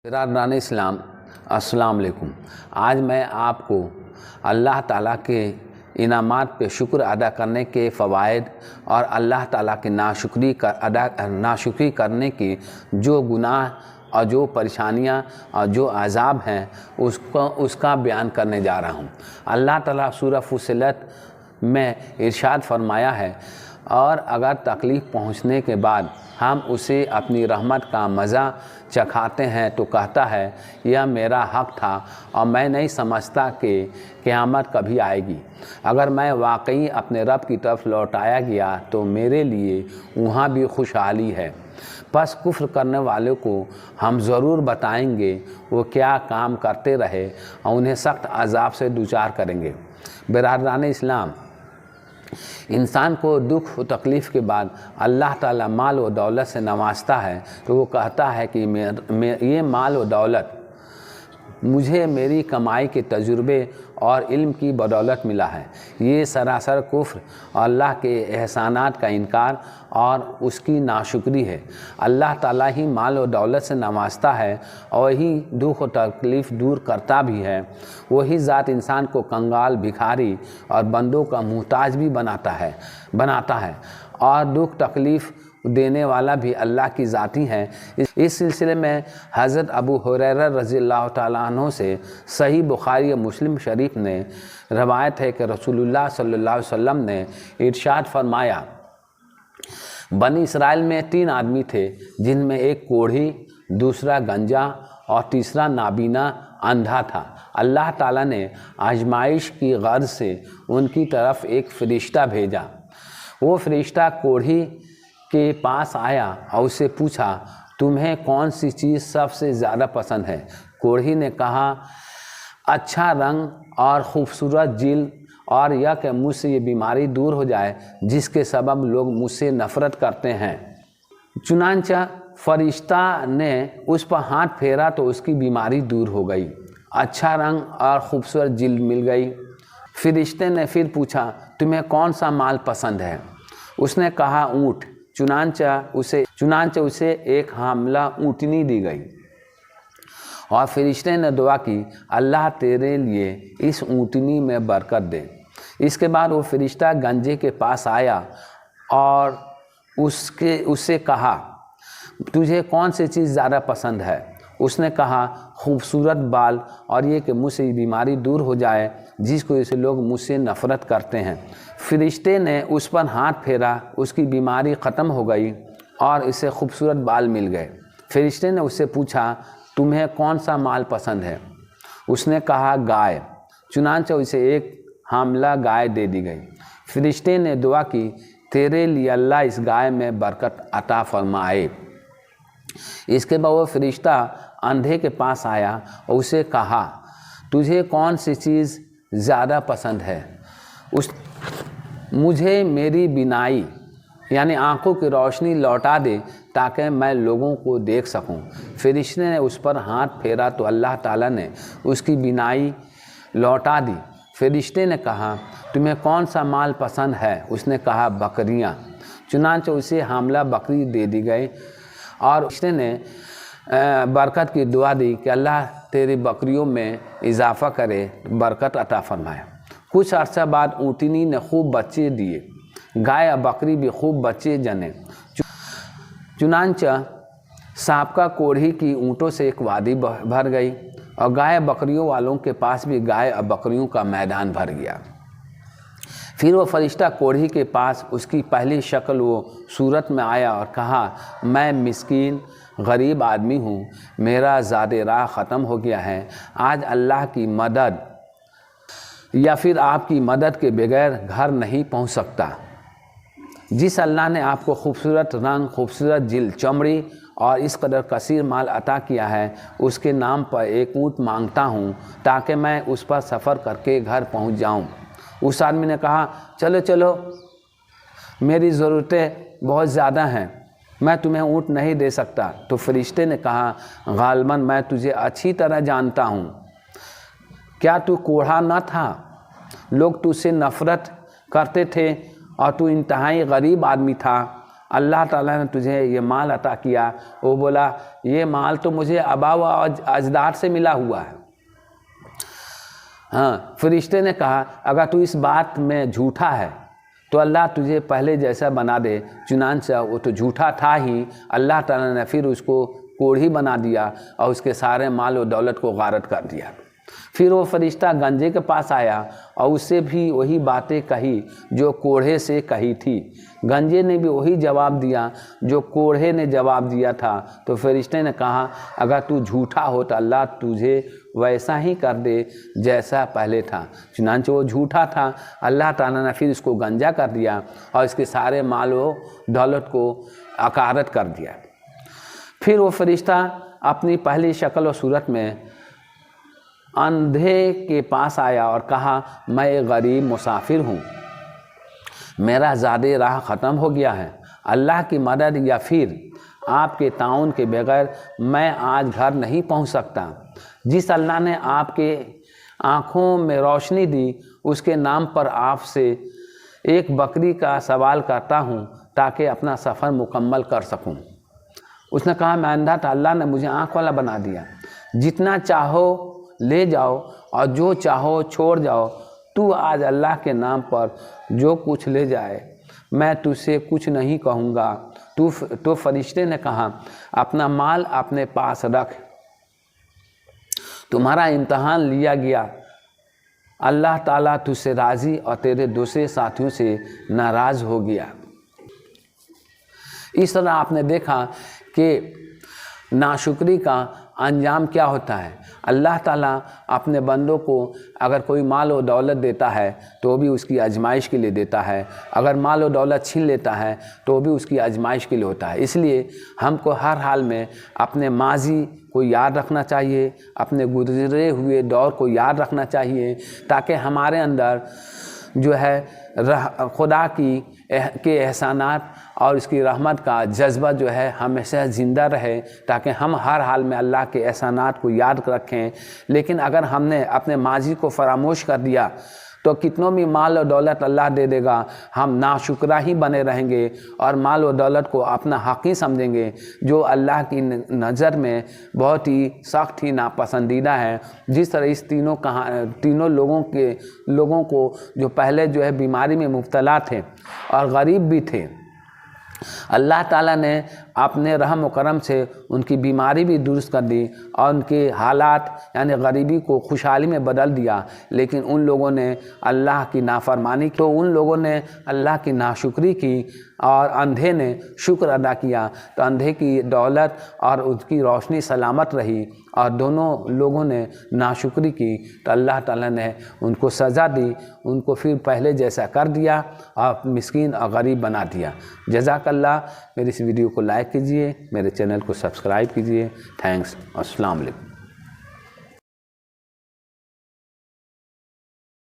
برادران اسلام السلام علیکم۔ آج میں آپ کو اللہ تعالیٰ کے انعامات پہ شکر ادا کرنے کے فوائد اور اللہ تعالیٰ کی ناشکری کرنے کی جو گناہ اور جو پریشانیاں اور جو عذاب ہیں اس کا بیان کرنے جا رہا ہوں۔ اللہ تعالیٰ سورہ فصلت میں ارشاد فرمایا ہے، اور اگر تکلیف پہنچنے کے بعد ہم اسے اپنی رحمت کا مزہ چکھاتے ہیں تو کہتا ہے یہ میرا حق تھا اور میں نہیں سمجھتا کہ قیامت کبھی آئے گی۔ اگر میں واقعی اپنے رب کی طرف لوٹایا گیا تو میرے لیے وہاں بھی خوشحالی ہے۔ پس کفر کرنے والوں کو ہم ضرور بتائیں گے وہ کیا کام کرتے رہے اور انہیں سخت عذاب سے دوچار کریں گے۔ برادران اسلام، انسان کو دکھ و تکلیف کے بعد اللہ تعالیٰ مال و دولت سے نوازتا ہے تو وہ کہتا ہے کہ یہ مال و دولت مجھے میری کمائی کے تجربے اور علم کی بدولت ملا ہے۔ یہ سراسر کفر اور اللہ کے احسانات کا انکار اور اس کی ناشکری ہے۔ اللہ تعالیٰ ہی مال و دولت سے نوازتا ہے اور وہی دکھ و تکلیف دور کرتا بھی ہے۔ وہی ذات انسان کو کنگال، بھکاری اور بندوں کا محتاج بھی بناتا ہے اور دکھ تکلیف دینے والا بھی اللہ کی ذاتی ہے۔ اس سلسلے میں حضرت ابو ہریرہ رضی اللہ تعالیٰ عنہ سے صحیح بخاری و مسلم شریف نے روایت ہے کہ رسول اللہ صلی اللہ علیہ وسلم نے ارشاد فرمایا، بنی اسرائیل میں 3 آدمی تھے جن میں ایک کوڑھی، دوسرا گنجا اور تیسرا نابینا اندھا تھا۔ اللہ تعالیٰ نے آزمائش کی غرض سے ان کی طرف ایک فرشتہ بھیجا۔ وہ فرشتہ کوڑھی کے پاس آیا اور اس سے پوچھا، تمہیں کون سی چیز سب سے زیادہ پسند ہے؟ کوڑھی نے کہا، اچھا رنگ اور خوبصورت جلد، اور یہ کہ مجھ سے یہ بیماری دور ہو جائے جس کے سبب لوگ مجھ سے نفرت کرتے ہیں۔ چنانچہ فرشتہ نے اس پر ہاتھ پھیرا تو اس کی بیماری دور ہو گئی، اچھا رنگ اور خوبصورت جلد مل گئی۔ فرشتے نے پھر پوچھا، تمہیں کون سا مال پسند ہے؟ اس نے کہا، اونٹ۔ چنانچہ اسے ایک حاملہ اونٹنی دی گئی اور فرشتے نے دعا کی، اللہ تیرے لیے اس اونٹنی میں برکت دے۔ اس کے بعد وہ فرشتہ گنجے کے پاس آیا اور اس سے کہا، تجھے کون سی چیز زیادہ پسند ہے؟ اس نے کہا، خوبصورت بال اور یہ کہ مجھ سے یہ بیماری دور ہو جائے جس کو اسے لوگ مجھ سے نفرت کرتے ہیں۔ فرشتے نے اس پر ہاتھ پھیرا، اس کی بیماری ختم ہو گئی اور اسے خوبصورت بال مل گئے۔ فرشتے نے اس سے پوچھا، تمہیں کون سا مال پسند ہے؟ اس نے کہا، گائے۔ چنانچہ اسے ایک حاملہ گائے دے دی گئی۔ فرشتے نے دعا کی، تیرے لیے اللہ اس گائے میں برکت عطا فرمائے۔ اس کے بعد وہ فرشتہ اندھے کے پاس آیا اور اسے کہا، تجھے کون سی چیز زیادہ پسند ہے؟ مجھے میری بینائی یعنی آنکھوں کی روشنی لوٹا دے تاکہ میں لوگوں کو دیکھ سکوں۔ فرشتے نے اس پر ہاتھ پھیرا تو اللہ تعالیٰ نے اس کی بینائی لوٹا دی۔ فرشتے نے کہا، تمہیں کون سا مال پسند ہے؟ اس نے کہا، بکریاں۔ چنانچہ اسے حاملہ بکری دے دی گئی اور فرشتے نے برکت کی دعا دی کہ اللہ تیری بکریوں میں اضافہ کرے، برکت عطا فرمائے۔ کچھ عرصہ بعد اونٹنی نے خوب بچے دیے، گائے اور بکری بھی خوب بچے جنے۔ چنانچہ سابقہ کوڑھی کی اونٹوں سے ایک وادی بھر گئی اور گائے بکریوں والوں کے پاس بھی گائے اور بکریوں کا میدان بھر گیا۔ پھر وہ فرشتہ کوڑھی کے پاس اس کی پہلی شکل و صورت میں آیا اور کہا، میں مسکین غریب آدمی ہوں، میرا زاد راہ ختم ہو گیا ہے، آج اللہ کی مدد یا پھر آپ کی مدد کے بغیر گھر نہیں پہنچ سکتا۔ جس اللہ نے آپ کو خوبصورت رنگ، خوبصورت جلد، چمڑی اور اس قدر کثیر مال عطا کیا ہے، اس کے نام پر ایک اونٹ مانگتا ہوں تاکہ میں اس پر سفر کر کے گھر پہنچ جاؤں۔ اس آدمی نے کہا، چلو میری ضرورتیں بہت زیادہ ہیں، میں تمہیں اونٹ نہیں دے سکتا۔ تو فرشتے نے کہا، غالباً میں تجھے اچھی طرح جانتا ہوں، کیا تو کوڑھا نہ تھا؟ لوگ تجھ سے نفرت کرتے تھے اور تو انتہائی غریب آدمی تھا، اللہ تعالیٰ نے تجھے یہ مال عطا کیا؟ وہ بولا یہ مال تو مجھے آبا و اجداد سے ملا ہوا ہے۔ ہاں، فرشتے نے کہا اگر تو اس بات میں جھوٹا ہے تو اللہ تجھے پہلے جیسا بنا دے۔ چنانچہ وہ تو جھوٹا تھا ہی، اللہ تعالیٰ نے پھر اس کو کوڑھی بنا دیا اور اس کے سارے مال و دولت کو غارت کر دیا۔ پھر وہ فرشتہ گنجے کے پاس آیا اور اس سے بھی وہی باتیں کہی جو کوڑھے سے کہی تھی۔ گنجے نے بھی وہی جواب دیا جو کوڑھے نے جواب دیا تھا۔ تو فرشتے نے کہا اگر تو جھوٹا ہو تو اللہ تجھے ویسا ہی کر دے جیسا پہلے تھا۔ چنانچہ وہ جھوٹا تھا، اللہ تعالیٰ نے پھر اس کو گنجا کر دیا اور اس کے سارے مال و دولت کو اکارت کر دیا۔ پھر وہ فرشتہ اپنی پہلی شکل و صورت میں اندھے کے پاس آیا اور کہا میں ایک غریب مسافر ہوں، میرا زادِ راہ ختم ہو گیا ہے، اللہ کی مدد یا پھر آپ کے تعاون کے بغیر میں آج گھر نہیں پہنچ سکتا۔ جس اللہ نے آپ کے آنکھوں میں روشنی دی اس کے نام پر آپ سے ایک بکری کا سوال کرتا ہوں تاکہ اپنا سفر مکمل کر سکوں۔ اس نے کہا میں اندھا تھا، اللہ نے مجھے آنکھ والا بنا دیا، جتنا چاہو لے جاؤ اور جو چاہو چھوڑ جاؤ، تو آج اللہ کے نام پر جو کچھ لے جائے میں تجھ سے کچھ نہیں کہوں گا۔ تو فرشتے نے کہا اپنا مال اپنے پاس رکھ، تمہارا امتحان لیا گیا، اللہ تعالیٰ تجھ سے راضی اور تیرے دوسرے ساتھیوں سے ناراض ہو گیا۔ اس طرح آپ نے دیکھا کہ ناشکری کا انجام کیا ہوتا ہے۔ اللہ تعالیٰ اپنے بندوں کو اگر کوئی مال و دولت دیتا ہے تو وہ بھی اس کی آزمائش کے لیے دیتا ہے، اگر مال و دولت چھین لیتا ہے تو وہ بھی اس کی آزمائش کے لیے ہوتا ہے۔ اس لیے ہم کو ہر حال میں اپنے ماضی کو یاد رکھنا چاہیے، اپنے گزرے ہوئے دور کو یاد رکھنا چاہیے، تاکہ ہمارے اندر جو ہے خدا کے احسانات اور اس کی رحمت کا جذبہ جو ہے ہمیشہ زندہ رہے، تاکہ ہم ہر حال میں اللہ کے احسانات کو یاد رکھیں۔ لیکن اگر ہم نے اپنے ماضی کو فراموش کر دیا تو کتنوں بھی مال و دولت اللہ دے دے گا، ہم ناشکرا ہی بنے رہیں گے اور مال و دولت کو اپنا حق ہی سمجھیں گے، جو اللہ کی نظر میں بہت ہی سخت ہی ناپسندیدہ ہے۔ جس طرح اس تینوں لوگوں کو جو پہلے جو ہے بیماری میں مبتلا تھے اور غریب بھی تھے، اللہ تعالیٰ نے اپنے رحم و کرم سے ان کی بیماری بھی درست کر دی اور ان کے حالات یعنی غریبی کو خوشحالی میں بدل دیا۔ لیکن ان لوگوں نے اللہ کی نافرمانی کی، تو ان لوگوں نے اللہ کی ناشکری کی اور اندھے نے شکر ادا کیا، تو اندھے کی دولت اور اس کی روشنی سلامت رہی، اور دونوں لوگوں نے ناشکری کی تو اللہ تعالیٰ نے ان کو سزا دی، ان کو پھر پہلے جیسا کر دیا اور مسکین اور غریب بنا دیا۔ جزاک اللہ۔ میری اس ویڈیو کو لائک کیجئے، میرے چینل کو سبسکرائب کیجئے۔ تھینکس، السلام علیکم۔